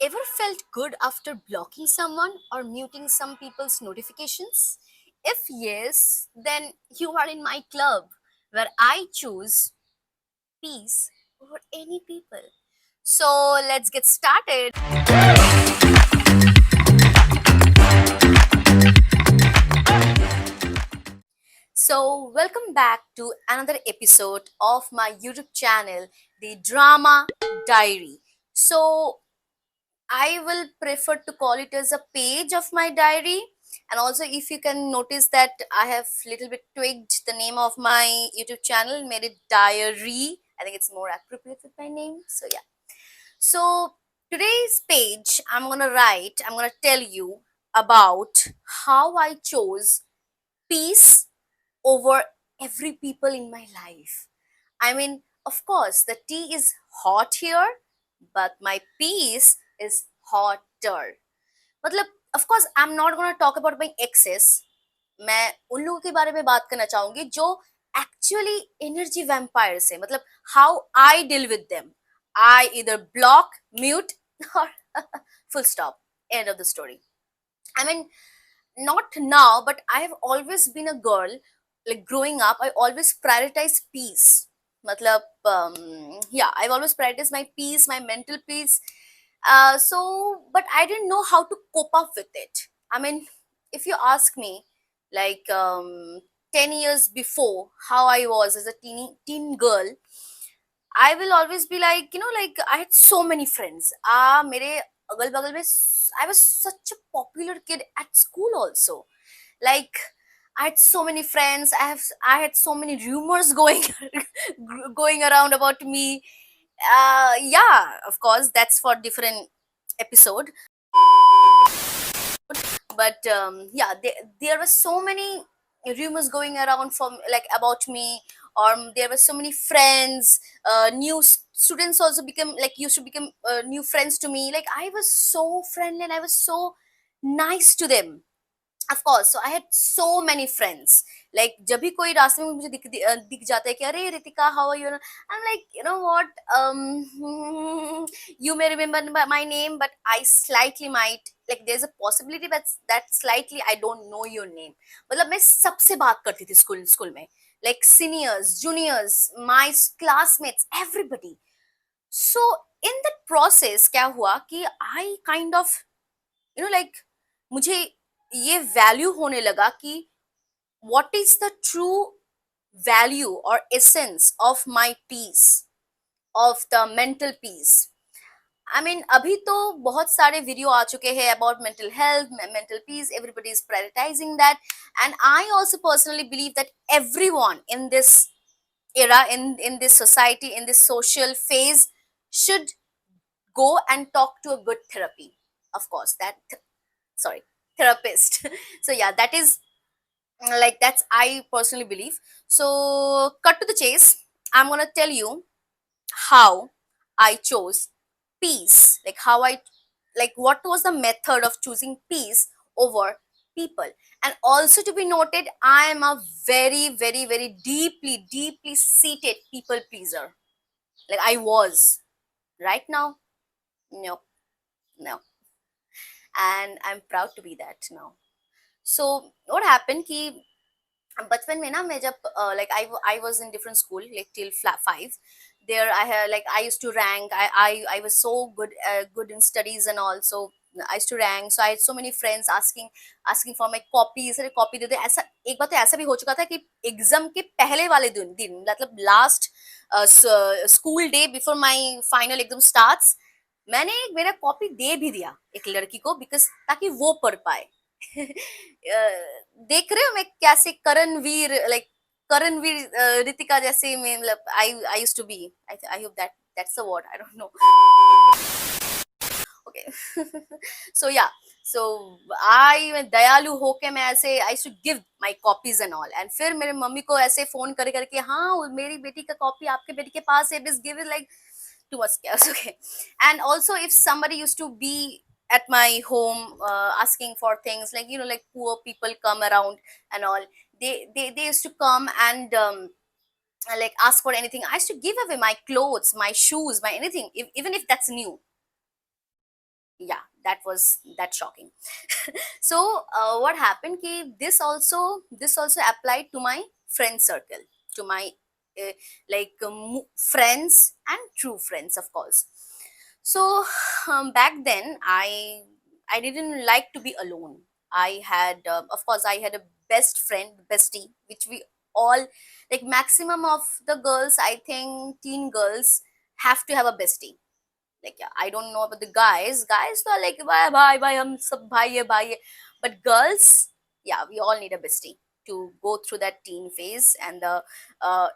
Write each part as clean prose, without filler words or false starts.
Ever felt good after blocking someone or muting some people's notifications? If yes, then you are in my club where I choose peace over any people. So let's get started. So, welcome back to another episode of my YouTube channel, The Drama Diary. So, I will prefer to call it as a page of my diary. And also, if you can notice that I have little bit tweaked the name of my YouTube channel, made it diary. I think it's more appropriate with my name. So yeah. So today's page, I'm gonna tell you about how I chose peace over every people in my life. I mean, of course, the tea is hot here, but my peace is hotter. मतलब of course I'm not gonna talk about my exes. मैं उन लोगों के बारे में बात करना चाहूंगी जो एक्चुअली एनर्जी वैम्पायर्स है मतलब how I deal with them I इधर ब्लॉक म्यूट और full stop, end of the story. I mean, not now, but I have always been a girl. Like growing up, I always prioritize peace. Matlab, yeah, I've always prioritized my peace, my mental peace. But I didn't know how to cope up with it. I mean, if you ask me, like 10 years before, how I was as a teen girl, I will always be like, like I had so many friends. मेरे अगल बगल में I was such a popular kid at school also. Like I had so many friends. I had so many rumors going going around about me. Yeah, of course, that's for different episode. But yeah, there were so many rumors going around from like about me, or there were so many friends. New students also become like used to become new friends to me. Like I was so friendly and I was so nice to them. Of course, so I had so many friends. Like जब भी कोई रास्ते में मुझे दिख जाता है कि अरे Ritika, how are you? I'm like, you know what, you may remember my name, but I slightly might, like there's a possibility that slightly I don't know your name. मतलब मैं सबसे बात करती थी स्कूल में, like seniors, juniors, my classmates, everybody. So in that process क्या हुआ कि I kind of, like मुझे ये वैल्यू होने लगा कि what is the true value or essence of my peace, of the mental peace. I mean, अभी तो बहुत सारे वीडियो आ चुके हैं about mental health, mental peace. Everybody is prioritizing that, and I also personally believe that everyone in this era, in this society, in this social phase, should go and talk to a good therapy. Of course, sorry, therapist. So yeah, that is like that's I personally believe. So cut to the chase. I'm gonna tell you how I chose peace, like how I, like what was the method of choosing peace over people. And also to be noted, I am a very deeply seated people pleaser. Like I was. Right now, no, no, and I'm proud to be that now. So what happened कि बचपन में ना मैं जब like I was in different school like till 5. There I had, like I used to rank. I was so good in studies and also I used to rank. So I had so many friends asking for my copies. अरे copy दे दे. ऐसा एक बार तो ऐसा भी हो चुका था कि एग्जाम के पहले वाले दिन मतलब last school day before my final exam starts, मैंने मेरा कॉपी दे भी दिया एक लड़की को, बिकॉज ताकि वो पढ़ पाए. देख रहे हो मैं कैसे करणवीर, लाइक करणवीर रितिका जैसे में, मतलब I used to be. I hope that's the word, I don't know. Okay. So yeah, so I दयालु होके मैं ऐसे I should give my copies and all. And फिर मेरे मम्मी को ऐसे फोन कर करके, हाँ मेरी बेटी का कॉपी आपके बेटी के पास है, बस give it, like too much chaos. Okay. And also if somebody used to be at my home asking for things, like like poor people come around and all, they used to come and like ask for anything, I used to give away my clothes, my shoes, my anything, even if that's new. yeah, that was that shocking. So what happened ki this also applied to my friend circle, to my uh, friends and true friends, of course. So back then I didn't like to be alone. I had of course I had a best friend, bestie, which we all, like maximum of the girls, I think teen girls have to have a bestie. Like, yeah, I don't know about the guys तो like bye bye bye हम सब भाई है, but girls, yeah, we all need a bestie to go through that teen phase and the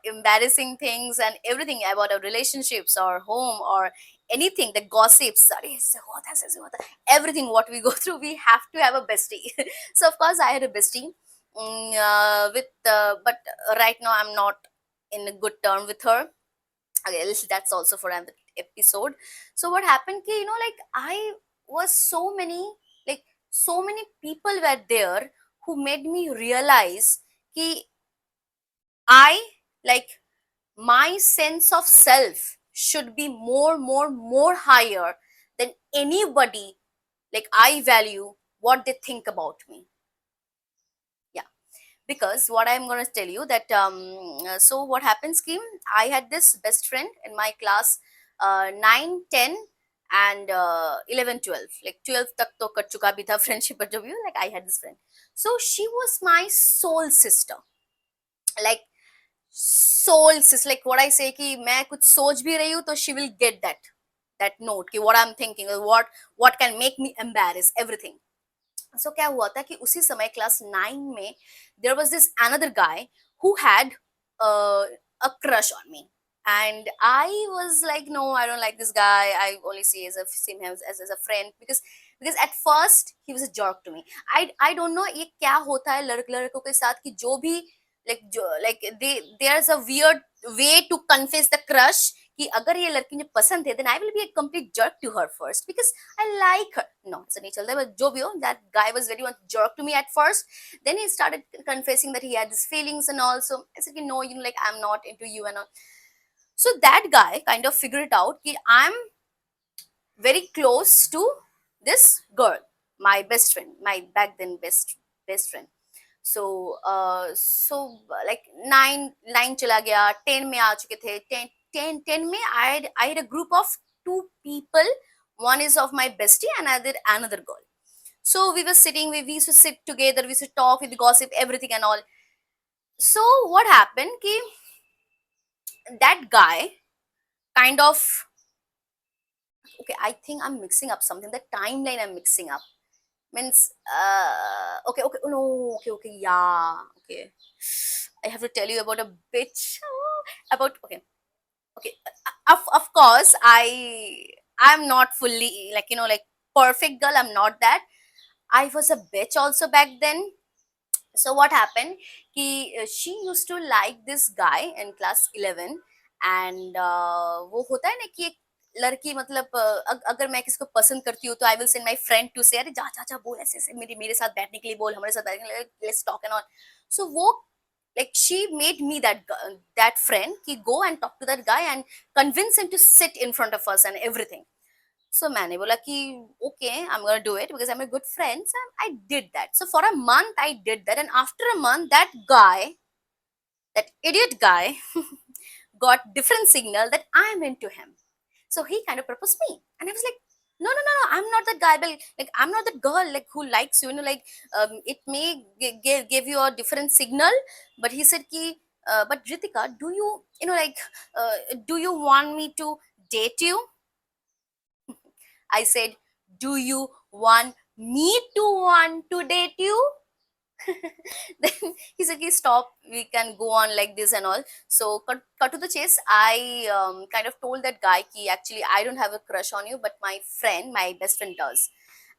embarrassing things and everything about our relationships or home or anything, the gossips, अरे इससे हुआ था, ऐसे हुआ था, everything what we go through, we have to have a bestie. So of course I had a bestie, with but right now I'm not in a good term with her. Okay, that's also for another episode. So what happened ki, like I was like so many people were there who made me realize ki I, like, my sense of self should be more higher than anybody, like I value what they think about me. Yeah, because what I'm going to tell you that so what happens ki, I had this best friend in my class 9 10 and 11 12, like 12 tak to kat chuka bhi tha friendship but like I had this friend. So she was my soul sister, like soul sister, like what I say ki मैं कुछ सोच भी रही हूँ तो she will get that note कि what I'm thinking or what can make me embarrass everything. So क्या हुआ था कि उसी समय क्लास 9 में there was this another guy who had uh, a crush on me, and I was like, no, I don't like this guy. I only see him as a friend, because at first he was a jerk to me. I don't know ये क्या होता है लड़कों के साथ कि जो भी like there's a weird way to confess the crush कि अगर ये लड़की मुझे पसंद है then I will be a complete jerk to her first because I like her. No, ऐसा नहीं चलता है, but जो भी हो, that guy was very much jerk to me at first. Then he started confessing that he had these feelings and all. So I said, no, like I'm not into you and all. So that guy kind of figured it out that I'm very close to this girl, my best friend, my back then best friend. So like 9 चला गया, 10 में आ चुके थे, 10 में I had a group of two people. One is of my bestie and another girl. So we were sitting, we used to sit together, we used to talk, with gossip, everything and all. So what happened ki that guy kind of, okay, I think I'm mixing up something, the timeline I'm mixing up, means okay, no, okay, yeah, okay, I have to tell you about a bitch, about, okay, of course I'm not fully, like, like perfect girl, I'm not that. I was a bitch also back then. So what happened कि she used to like this guy in class 11, and वो होता है ना कि एक लड़की, मतलब अगर मैं किसी को पसंद करती हूँ तो I will send my friend to say, अरे जा जा जा बोल, ऐसे ऐसे मेरे साथ बैठने के लिए बोल, हमारे साथ बैठने के लिए, लेट्स टॉक एंड ऑल. सो वो, like she made me that friend कि go and talk to that guy and convince him to sit in front of us and everything. So मैंने बोला कि okay, I'm gonna do it because I'm a good friend. So I did that. So for a month I did that, and after a month that guy, that idiot guy, got different signal that I'm into him. So he kind of proposed me, and I was like, no, I'm not that guy. But like, I'm not that girl like who likes you. Like, it may give you a different signal. But he said ki, but Ritika, do you, like, do you want me to date you? I said, do you want me to want to date you? Then he said, okay, stop, we can go on like this and all. So cut to the chase, I kind of told that guy ki actually I don't have a crush on you, but my best friend does.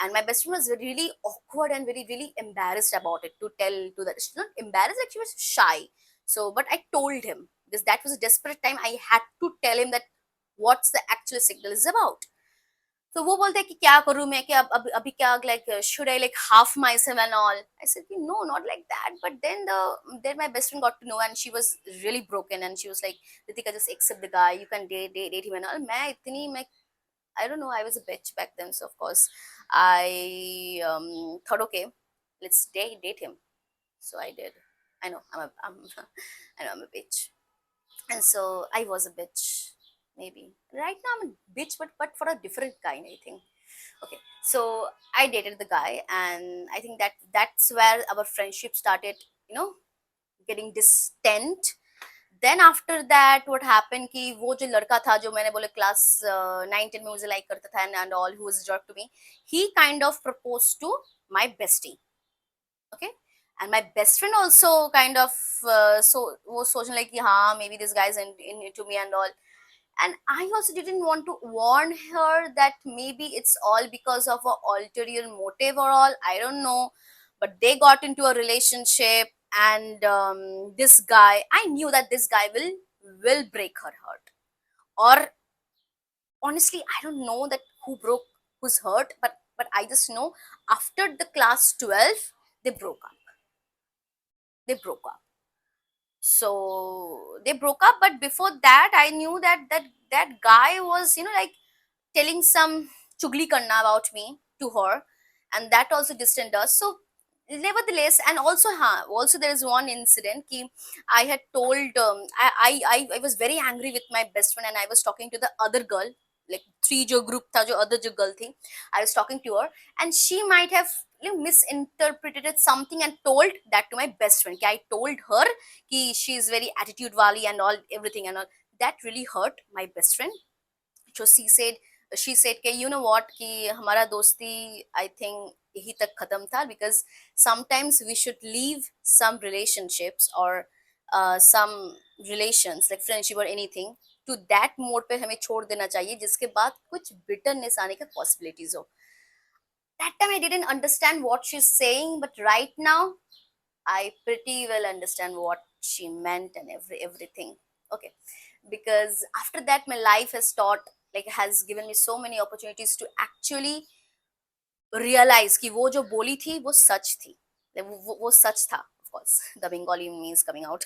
And my best friend was really awkward and really embarrassed about it to tell to that. She's not embarrassed, like she was shy. So but I told him because that was a desperate time, I had to tell him that what's the actual signal is about. तो वो बोलते हैं कि क्या करूँ मैं, क्या अभी क्या, like should I like half myself and all. I said no, not like that. But then my best friend got to know, and she was really broken, and she was like, Ritika, just accept the guy, you can date him and all. मैं I don't know, I was a bitch back then, so of course I thought, okay, let's date him. So I did. I know I'm I know I'm a bitch, and so I was a bitch. Maybe right now I'm a bitch, but for a different kind, I think. Okay, so I dated the guy, and I think that's where our friendship started, you know, getting distant. Then after that what happened कि वो जो लड़का था जो मैंने बोले class 9 10 में मुझे लाइक करता था and all who was jerk to me he kind of propose to my bestie okay and my best friend also kind of so वो सोचने लगी कि हाँ maybe this guy is into me and all and I also didn't want to warn her that maybe it's all because of a ulterior motive or all. I don't know, but they got into a relationship, and this guy, I knew that this guy will break her heart. Or honestly, I don't know that who broke whose heart, but I just know after the class 12, they broke up. They broke up. So they broke up, but before that, I knew that guy was, you know, like telling some chugli karna about me to her, and that also distanced us. So nevertheless, and also also there is one incident ki I had told I was very angry with my best friend, and I was talking to the other girl, like three jo group tha jo other jo girl thi. I was talking to her, and she might have, you know, misinterpreted something and told that to my best friend ki I told her ki she is very attitude wali and all everything and all. That really hurt my best friend. So she said कि you know what कि हमारा दोस्ती I think यही तक खत्म था because sometimes we should leave some relationships or some relations like friendship or anything to that mode पे हमें छोड़ देना चाहिए जिसके बाद कुछ bitterness आने का possibilities हो. That time I didn't understand what she's saying, but right now I pretty well understand what she meant and everything. Okay, because after that my life has taught, like has given me so many opportunities to actually realize कि वो जो बोली थी वो सच थी. Like, वो सच था. Of course, the Bengali me is coming out.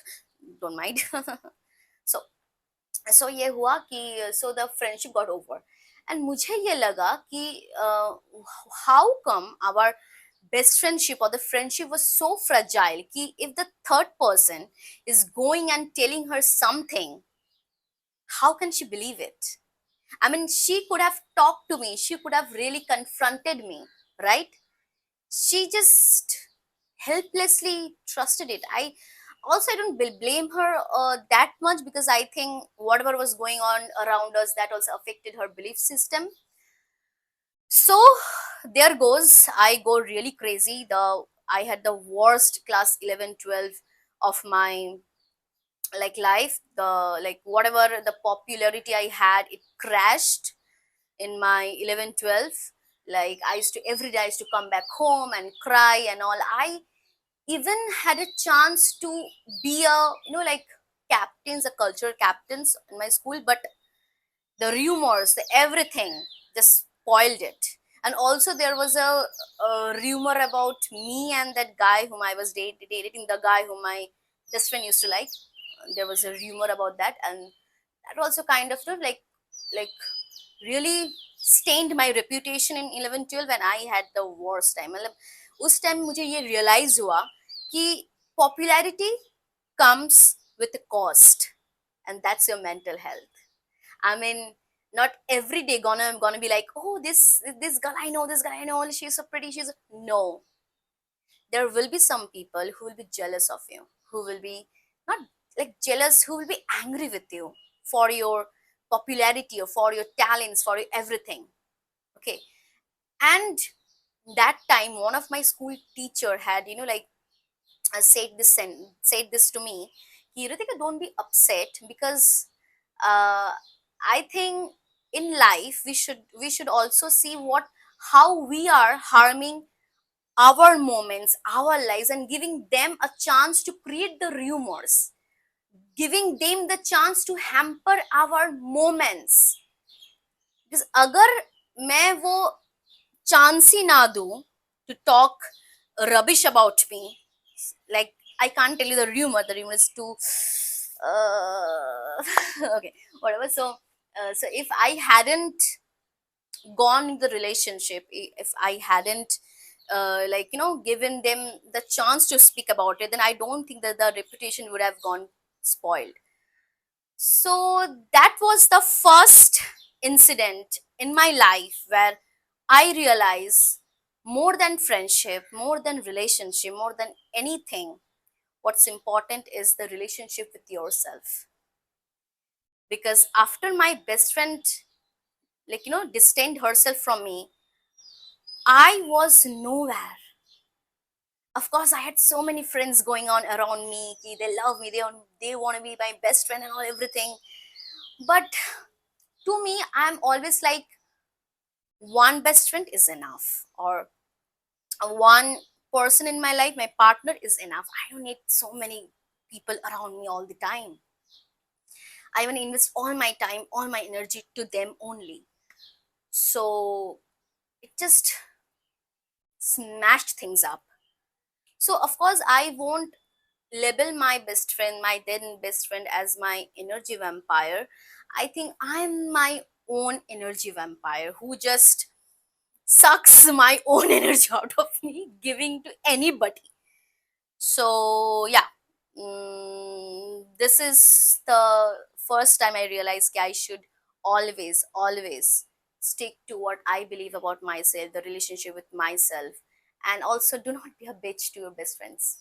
Don't mind. so so ये हुआ कि so the friendship got over. And मुझे ये लगा कि how come our best friendship or the friendship was so fragile कि if the third person is going and telling her something, how can she believe it? I mean, she could have talked to me, she could have really confronted me, right? She just helplessly trusted it. I don't blame her that much because I think whatever was going on around us, that also affected her belief system. So there goes, I go really crazy. I had the worst class 11 12 of my like life. The like whatever the popularity I had, it crashed in my 11 12. Like I used to every day I used to come back home and cry and all. I even had a chance to be a, you know, like captains, a cultural captains in my school, but the rumors, the everything just spoiled it. And also there was a rumor about me and that guy whom I was dating, the guy whom my best friend used to like. There was a rumor about that, and that also kind of, you know, like really stained my reputation in 11 12 when I had the worst time. मतलब उस time मुझे ये realize हुआ कि popularity comes with a cost, and that's your mental health. I mean, not every day gonna be like, oh, this girl I know, this guy I know, she's so pretty, she's no. There will be some people who will be jealous of you, who will be not like jealous, who will be angry with you for your popularity or for your talents, for your everything. Okay. And that time one of my school teacher had, you know, like said this to me. He Ritika, don't be upset because uh, I think in life we should also see what how we are harming our moments, our lives, and giving them a chance to create the rumors, giving them the chance to hamper our moments. Because अगर मैं वो chance ही ना दूं to talk rubbish about me, like I can't tell you the rumor is too okay, whatever. So so if I hadn't gone in the relationship, if I hadn't given them the chance to speak about it, then I don't think that the reputation would have gone spoiled. So that was the first incident in my life where I realized, more than friendship, more than relationship, more than anything, what's important is the relationship with yourself. Because after my best friend, distanced herself from me, I was nowhere. Of course, I had so many friends going on around me. They love me. They want to be my best friend and all everything. But to me, I'm always like, one best friend is enough, or one person in my life, my partner is enough. I don't need so many people around me all the time. I want to invest all my time, all my energy to them only. So it just smashed things up. So of course, I won't label my best friend, my then best friend, as my energy vampire. I think I'm my own energy vampire who just sucks my own energy out of me, giving to anybody. So yeah, this is the first time I realized that I should always stick to what I believe about myself, the relationship with myself, and also do not be a bitch to your best friends.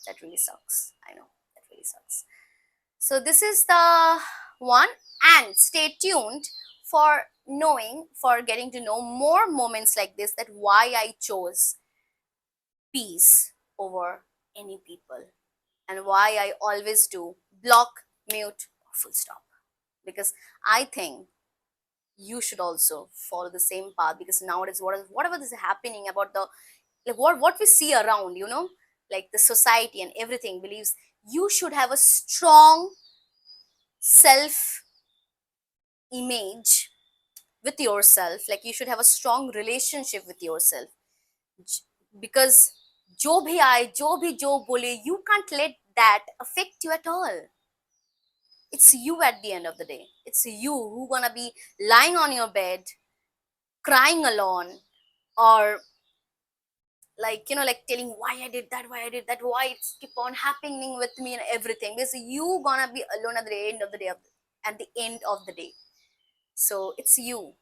That really sucks. I know, that really sucks. So this is the one, and stay tuned for getting to know more moments like this, that why I chose peace over any people, and why I always do block, mute, or full stop. Because I think you should also follow the same path, because nowadays whatever is happening about the, like, what we see around, like the society and everything believes you should have a strong self image with yourself, like you should have a strong relationship with yourself. Because जो भी आए जो भी जो बोले, you can't let that affect you at all. It's you at the end of the day. It's you who gonna be lying on your bed crying alone, or like telling why I did that, why it's keep on happening with me and everything, because you gonna be alone at the end of the day, at the end of the day. So it's you.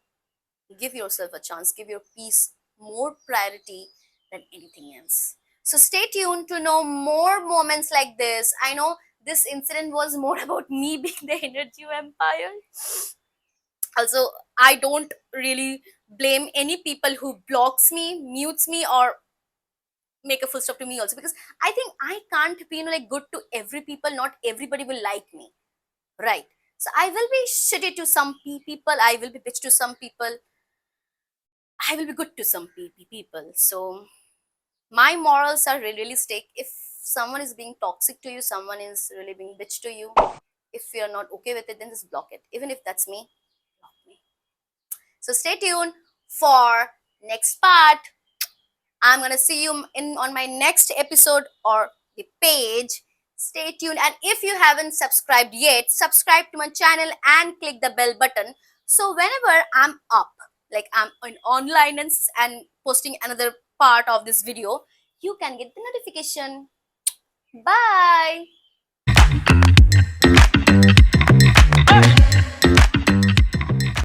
Give yourself a chance, give your peace more priority than anything else. So stay tuned to know more moments like this. I know this incident was more about me being the energy vampire. Also, I don't really blame any people who blocks me, mutes me, or make a full stop to me also, because I think I can't be like good to every people. Not everybody will like me, right? So I will be shitty to some people, I will be bitch to some people, I will be good to some people. So my morals are really, really stick. If someone is being toxic to you, someone is really being bitch to you, if you're not okay with it, then just block it. Even if that's me, block me. So stay tuned for next part. I'm gonna see you in on my next episode or the page. Stay tuned, and if you haven't subscribed yet, subscribe to my channel and click the bell button. So whenever I'm up, like I'm online and posting another part of this video, you can get the notification. Bye.